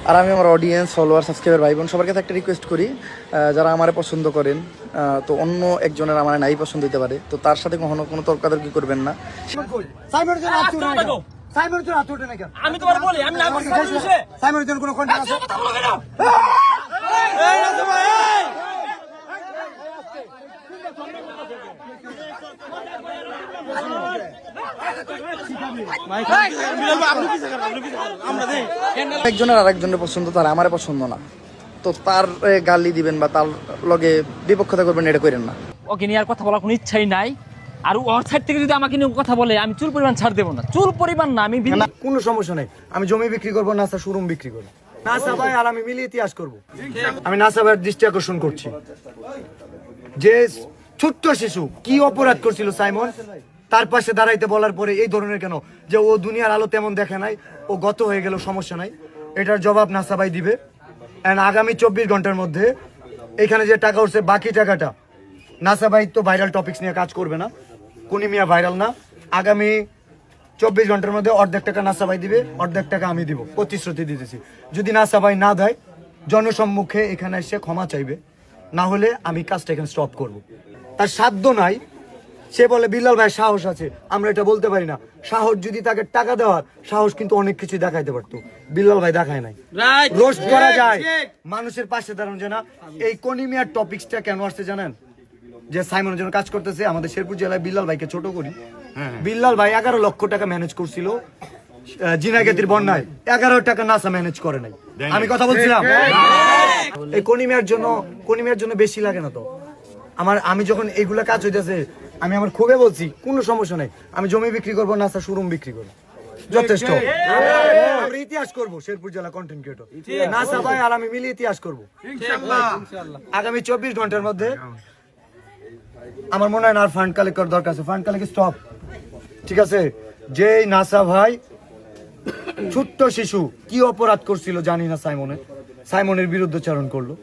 আর আমি আমার audience, follower, subscriber, ভাই বোন সবার কাছে একটা রিকোয়েস্ট করি, যারা আমারে পছন্দ করেন, তো অন্য একজনের আমার নাই পছন্দ হতে পারে, তো তার সাথে কখনো কোনো তর্কাতর্কি করবেন না। আমি তোমার বলি আমি না সাইমনের জন্য কোনো কন্টেন্ট আছে? একজনের আর একজনের পছন্দ, তার আমারে পছন্দ না, তো তার গালি দিবেন বা তার লগে বিপক্ষতা করবেন, এটা করেন না। ওকে নিয়ে আর কথা বলার কোনো ইচ্ছাই নাই। আর ওর সাইড থেকে যদি আমাকে নিয়ে কথা বলে আমি চুল পরিমাণ ছাড় দেবো না, চুল পরিমাণ না, আমি না, কোনো সমস্যা নেই। আমি জমি বিক্রি করবো, নাসা শোরুম বিক্রি করবো, নাসা ভাই আর আমি মিলিয়ে ইতিহাস করবো। আমি নাসা ভাইয়ের দৃষ্টি আকর্ষণ করছি যে ছোট্ট শিশু কি অপরাধ করছিল সাইমন, তার পাশে দাঁড়াইতে বলার পরে এই ধরনের কেন, যে ও দুনিয়ার আলো তেমন দেখে নাই, ও গত হয়ে গেল, সমস্যা নাই, এটার জবাব নাসা ভাই দিবে। এন্ড আগামী 24 ঘন্টার মধ্যে এখানে যে টাকা উঠছে বাকি টাকাটা, নাসা ভাই তো ভাইরাল টপিকস নিয়ে কাজ করবে না, কোনি মিয়া ভাইরাল না, আগামী 24 ঘন্টার মধ্যে অর্ধেক টাকা নাসা ভাই দিবে, অর্ধেক টাকা আমি দিব, প্রতিশ্রুতি দিতেছি। যদি নাসা ভাই না দেয়, জনসম্মুখে এখানে এসে ক্ষমা চাইবে, না হলে আমি কাজটা এখানে স্টপ করব। তার সাধ্য নাই, সে বলে বিল্লাল ভাই সাহস আছে, আমরা এটা বলতে পারি না। সাহস যদি তাকে টাকা দেওয়ার, সাহস কিন্তু অনেক কিছু দেখাইতে পারতো, বিল্লাল ভাই দেখায় নাই। রোস্ট করা যায়, মানুষের পাশে দাঁড়ানো যায় না। এই কনিমিয়ার টপিকসটা কেন আসছে জানেন? যে সাইমনের জন্য কাজ করতেছে, আমাদের শেরপুর জেলায় বিল্লাল ভাইকে ছোট করি। বিল্লাল ভাই 11 লক্ষ টাকা ম্যানেজ করছিল জিনাগাতির বন্যায়, 11 টাকা নাসা ম্যানেজ করে নাই। আমি কথা বলছিলাম এই কনিমিয়ার জন্য বেশি লাগে না তো আমি যখন এইগুলা কাজ হইতেছে, আমি আমার খুবই বলছি কোনো সমস্যা নাই, আমি জমি বিক্রি করবো, নাসা শোরুম বিক্রি করবো, যথেষ্ট। আমরা ইতিহাস করবো, শেরপুর জেলা কন্টেন্ট ক্রিয়েটর নাসা ভাই আর আমি মিলে ইতিহাস করবো আগামী 24 ঘন্টার মধ্যে। আমার মনে হয় না আর ফান্ড কালেক্ট করার দরকার আছে, ফান্ড কালেক্ট স্টপ, ঠিক আছে? যেই নাসা ভাই ছোট্ট শিশু কি অপরাধ করছিল জানি না, সাইমনের বিরুদ্ধে চারণ করলো।